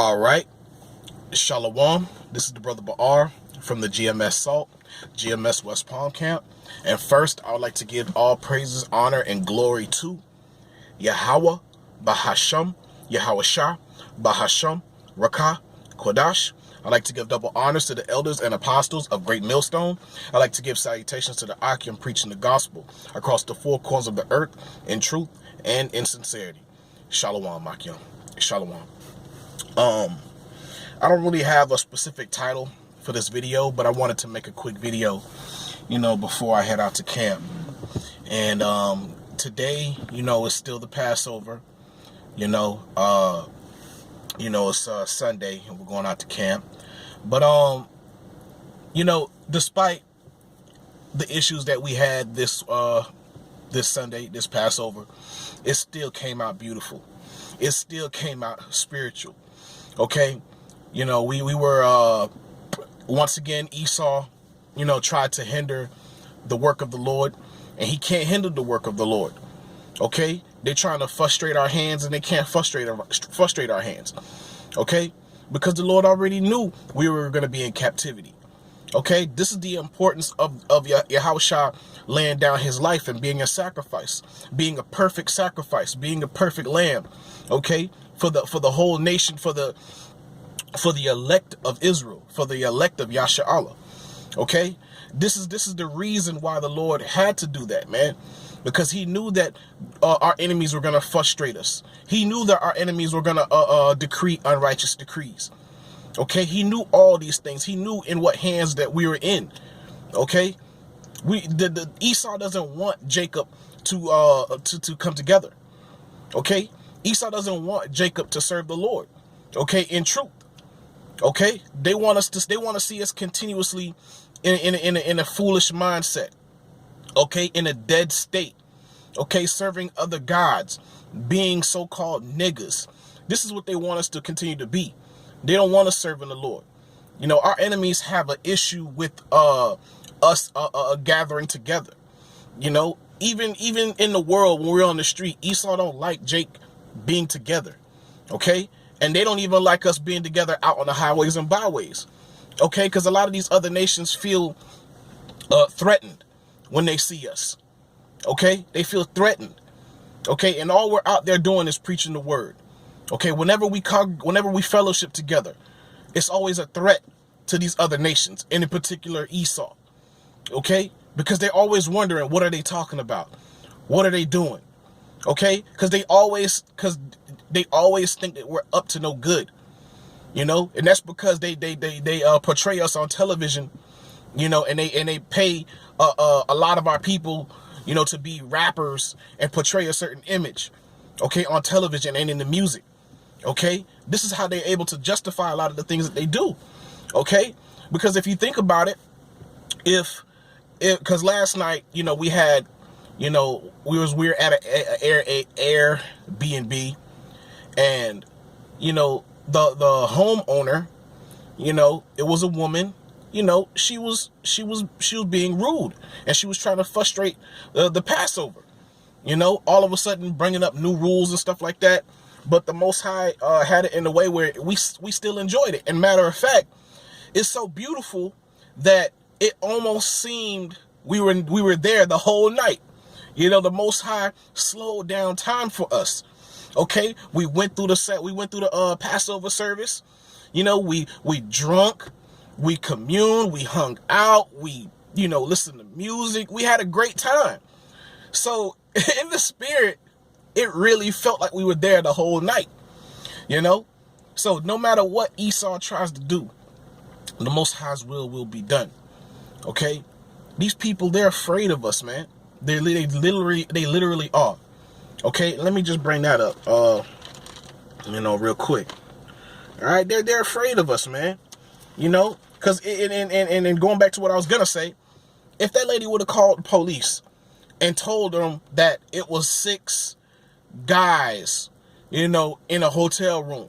All right, Shalom. This is the brother Ba'ar from the GMS Salt, GMS West Palm Camp. And first, I would like to give all praises, honor, and glory to Yahweh, Bahasham, Yahweh Shah, Bahasham, Rakah, Kodash. I'd like to give double honors to the elders and apostles of Great Millstone. I'd like to give salutations to the Akim preaching the gospel across the four corners of the earth in truth and in sincerity. Shalom, Akim. Shalom. I don't really have a specific title for this video, but I wanted to make a quick video, before I head out to camp. And today, it's still the Passover. It's Sunday and we're going out to camp. But despite the issues that we had this Sunday, this Passover, it still came out beautiful. It still came out spiritual. Okay, we were once again, Esau, tried to hinder the work of the Lord, and he can't hinder the work of the Lord. Okay, they're trying to frustrate our hands, and they can't frustrate our hands. Okay, because the Lord already knew we were going to be in captivity. Okay, this is the importance of Yahushua laying down his life and being a sacrifice, being a perfect sacrifice, being a perfect lamb. Okay, for the whole nation, for the elect of Israel, for the elect of Yasha Allah. Okay, this is the reason why the Lord had to do that, man, because he knew that our enemies were going to frustrate us. He knew that our enemies were going to decree unrighteous decrees. Okay, he knew all these things. He knew in what hands that we were in. Okay, Esau doesn't want Jacob to come together. Okay, Esau doesn't want Jacob to serve the Lord. Okay, in truth. Okay, they want to see us continuously in a foolish mindset. Okay, in a dead state. Okay, serving other gods, being so-called niggas. This is what they want us to continue to be. They don't want us serving the Lord. Our enemies have an issue with us gathering together. Even in the world, when we're on the street, Esau don't like Jake being together. Okay, and they don't even like us being together out on the highways and byways. Okay, because a lot of these other nations feel threatened when they see us. Okay, they feel threatened. Okay, and all we're out there doing is preaching the word. Okay, whenever we fellowship together, it's always a threat to these other nations, and in particular Esau. Okay, because they're always wondering, what are they talking about? What are they doing? Okay, because they always think that we're up to no good. And that's because they portray us on television, and they pay a lot of our people, to be rappers and portray a certain image, okay, on television and in the music. Okay, this is how they're able to justify a lot of the things that they do. Okay, because if you think about it, because last night, we had, we were at a Airbnb, and the homeowner, it was a woman. She was being rude, and she was trying to frustrate the Passover. All of a sudden bringing up new rules and stuff like that. But the Most High had it in a way where we still enjoyed it. And matter of fact, it's so beautiful that it almost seemed we were there the whole night. The Most High slowed down time for us. Okay, we went through the Passover service. We drunk, we communed, we hung out, we listened to music. We had a great time. So in the spirit, it really felt like we were there the whole night. So no matter what Esau tries to do, the Most High's will be done. Okay, these people, they're afraid of us, man. They literally are. Okay, let me just bring that up, real quick. All right, they're afraid of us, man. Because and going back to what I was gonna say, if that lady would have called the police and told them that it was 6 guys, in a hotel room,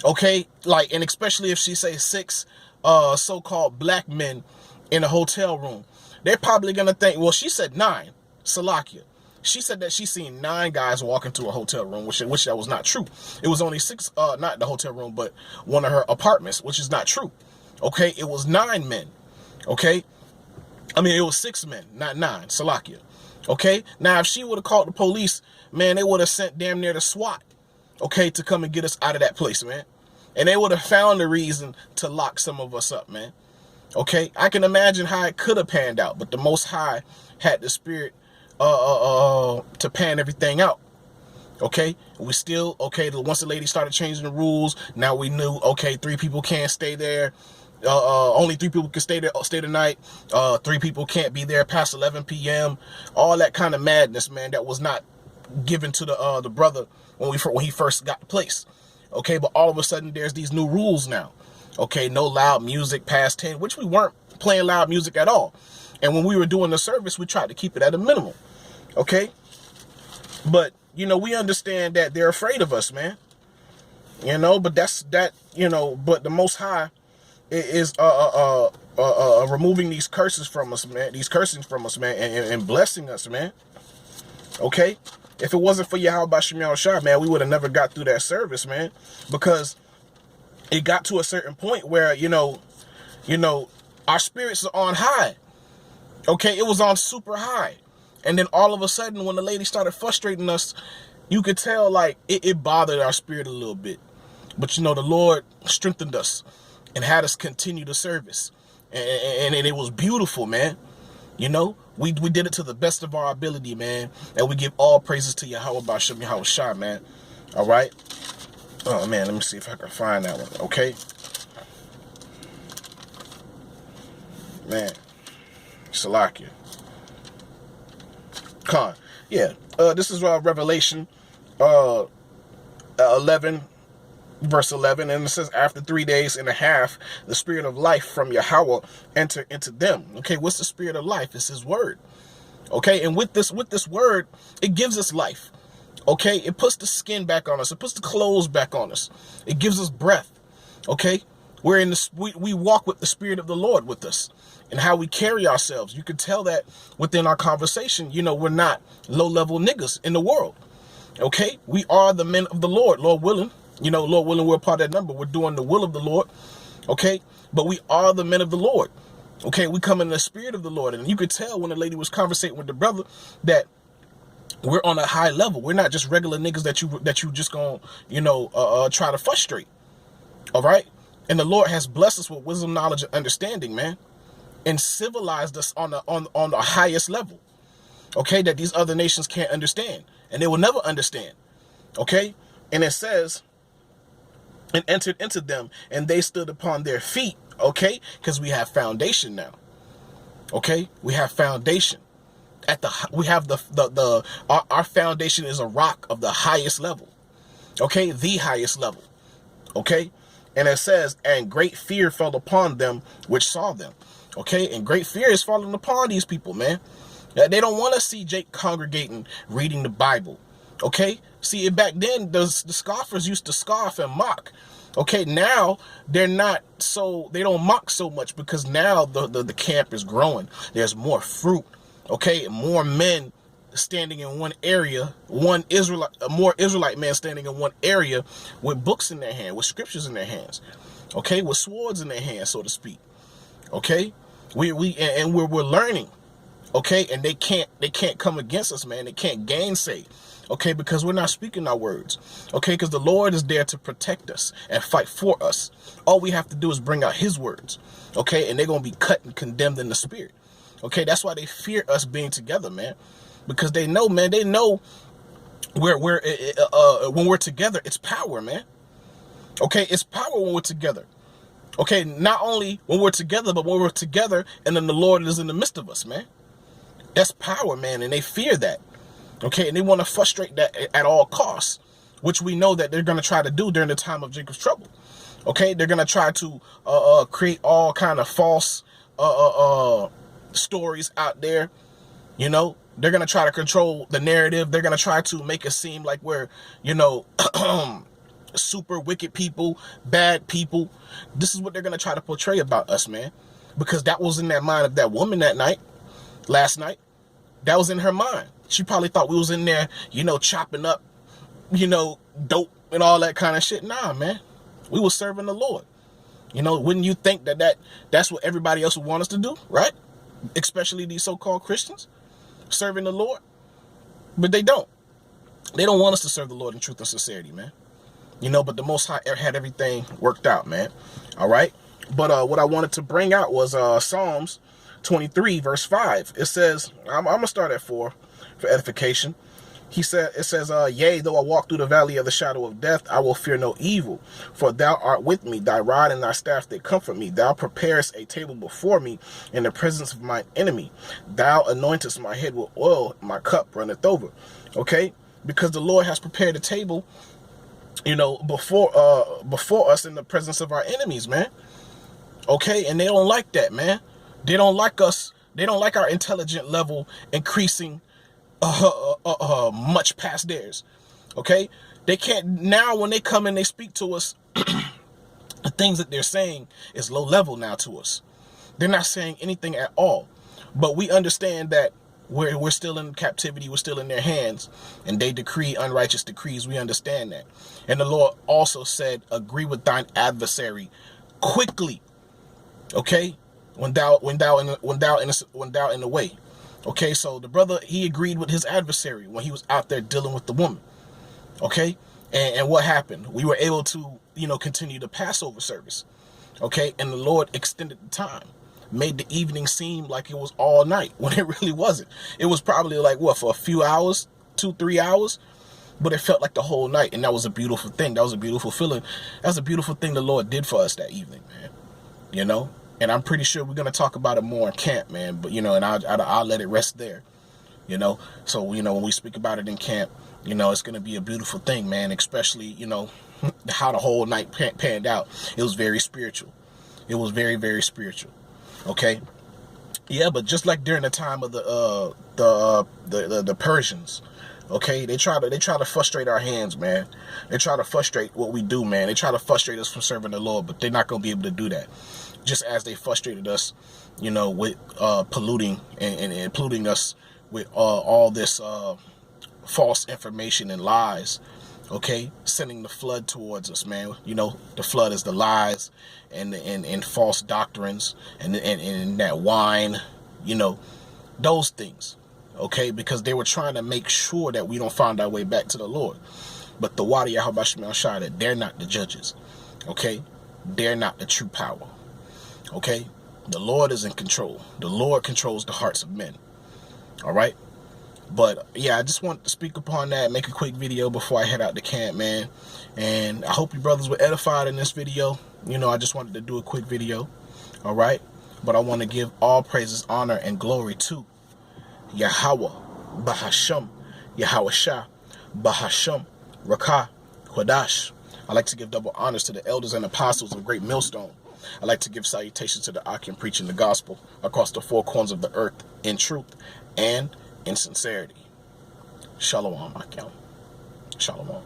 okay, and especially if she say 6 so-called black men in a hotel room, they're probably gonna think, well, she said 9, Salakia. She said that she seen 9 guys walk into a hotel room, which that was not true. It was only 6, not the hotel room, but one of her apartments, which is not true. Okay, it was 9 men. Okay, I mean, it was 6 men, not 9. Salakia. Okay, now if she would have called the police, man, they would have sent damn near the SWAT, okay, to come and get us out of that place, man. And they would have found a reason to lock some of us up, man. Okay, I can imagine how it could have panned out, but the Most High had the spirit to pan everything out. Okay, we still, okay, once the lady started changing the rules, now we knew, okay, 3 people can't stay there. Only 3 people can stay there, stay the night. 3 people can't be there past 11 p.m. All that kind of madness, man, that was not given to the brother when he first got the place. Okay, but all of a sudden there's these new rules now. Okay, no loud music past 10, which we weren't playing loud music at all. And when we were doing the service, we tried to keep it at a minimum. Okay, but you know, we understand that they're afraid of us, man. You know, but but the Most High is removing these curses from us, man. These cursings from us, man, and blessing us, man. Okay, if it wasn't for Yahweh B'Shem Yahushua, man, we would have never got through that service, man, because it got to a certain point where you know, our spirits are on high. Okay, it was on super high. And then all of a sudden, when the lady started frustrating us, you could tell, like, it bothered our spirit a little bit. But, you know, the Lord strengthened us and had us continue the service. And it was beautiful, man. You know, we did it to the best of our ability, man. And we give all praises to Yahweh B'Shem Yahushua, man. All right? Oh, man, let me see if I can find that one, okay? Man, Salakia. Con. Yeah, this is Revelation 11, verse 11, and it says, after 3 days and a half, the spirit of life from Yahweh enter into them. Okay, what's the spirit of life? It's his word. Okay, and with this word, it gives us life. Okay, it puts the skin back on us. It puts the clothes back on us. It gives us breath. Okay, we're in this. We walk with the spirit of the Lord with us, and how we carry ourselves. You can tell that within our conversation. You know, we're not low-level niggas in the world. Okay, we are the men of the Lord, Lord willing. You know, Lord willing, we're part of that number. We're doing the will of the Lord. Okay, but we are the men of the Lord. Okay, we come in the spirit of the Lord, and you could tell when the lady was conversating with the brother that we're on a high level. We're not just regular niggas that you just gonna, you know, try to frustrate. All right, and the Lord has blessed us with wisdom, knowledge, and understanding, man, and civilized us on the highest level. Okay, that these other nations can't understand, and they will never understand. Okay, and it says, and entered into them, and they stood upon their feet. Okay, because we have foundation now. Okay, we have foundation. We have our foundation is a rock of the highest level. Okay, the highest level. Okay, and it says, and great fear fell upon them which saw them. Okay, and great fear is falling upon these people, man. They don't want to see Jake congregating, reading the Bible. Okay, see, back then the scoffers used to scoff and mock. Okay, now they're not so, they don't mock so much, because now the camp is growing. There's more fruit. Okay, more men standing in one area, more Israelite men standing in one area with books in their hand, with scriptures in their hands. Okay, with swords in their hands, so to speak. Okay, we're learning. Okay, and they can't come against us, man. They can't gainsay. Okay, because we're not speaking our words. Okay, because the Lord is there to protect us and fight for us. All we have to do is bring out his words. Okay, and they're going to be cut and condemned in the spirit. Okay, that's why they fear us being together, man. Because they know, man, they know when we're together, it's power, man. Okay, it's power when we're together. Okay, not only when we're together, but when we're together and then the Lord is in the midst of us, man. That's power, man, and they fear that. Okay, and they want to frustrate that at all costs, which we know that they're going to try to do during the time of Jacob's trouble. Okay, they're going to try to create all kind of false stories out there. You know, they're going to try to control the narrative. They're going to try to make it seem like we're, you know, super wicked people, bad people. This is what they're going to try to portray about us, man, because that was in that mind of that woman last night. That was in her mind. She probably thought we was in there, you know, chopping up, you know, dope and all that kind of shit. Nah, man. We were serving the Lord. You know, wouldn't you think that's what everybody else would want us to do, right? Especially these so-called Christians, serving the Lord. But they don't. They don't want us to serve the Lord in truth and sincerity, man. You know, but the Most High had everything worked out, man. All right? But what I wanted to bring out was Psalms 23, verse 5. It says, I'm going to start at 4 for edification. It says, yea, though I walk through the valley of the shadow of death, I will fear no evil. For thou art with me, thy rod and thy staff, they comfort me. Thou preparest a table before me in the presence of mine enemy. Thou anointest my head with oil, my cup runneth over. Okay? Because the Lord has prepared a table, you know, before us in the presence of our enemies, man. Okay? And they don't like that, man. They don't like us. They don't like our intelligent level increasing much past theirs. Okay? They can't, now when they come and they speak to us, the things that they're saying is low level now to us. They're not saying anything at all. But we understand that we're still in captivity, we're still in their hands, and they decree unrighteous decrees. We understand that. And the Lord also said, agree with thine adversary quickly. Okay? When thou in the way. Okay, so the brother, he agreed with his adversary when he was out there dealing with the woman. Okay, and what happened? We were able to, you know, continue the Passover service. Okay, and the Lord extended the time, made the evening seem like it was all night when it really wasn't. It was probably like, what, for a few hours, 2-3 hours, but it felt like the whole night, and that was a beautiful thing. That was a beautiful feeling. That was a beautiful thing the Lord did for us that evening, man. You know? And I'm pretty sure we're going to talk about it more in camp, man. But, you know, and I'll let it rest there, you know. So, you know, when we speak about it in camp, you know, it's going to be a beautiful thing, man. Especially, you know, how the whole night panned out. It was very spiritual. It was very, very spiritual. Okay. Yeah, but just like during the time of the Persians, okay, they try to frustrate our hands, man. They try to frustrate what we do, man. They try to frustrate us from serving the Lord, but they're not going to be able to do that. Just as they frustrated us, you know, with polluting and polluting us with all this false information and lies, okay? Sending the flood towards us, man. You know, the flood is the lies and false doctrines and that wine, you know, those things, okay? Because they were trying to make sure that we don't find our way back to the Lord. But the Wadi Yahabashim al-Shada, they're not the judges, okay? They're not the true power. Okay, the Lord is in control. The Lord controls the hearts of men. All right, but yeah, I just want to speak upon that, make a quick video before I head out to camp, man. And I hope you brothers were edified in this video. You know, I just wanted to do a quick video. All right, but I want to give all praises, honor, and glory to Yahweh, Bahasham, Yahweh Shah, Bahasham, Rakah, Quadash. I like to give double honors to the elders and apostles of Great Millstone. I'd like to give salutations to the Akim preaching the gospel across the four corners of the earth in truth and in sincerity. Shalom, Akim. Shalom.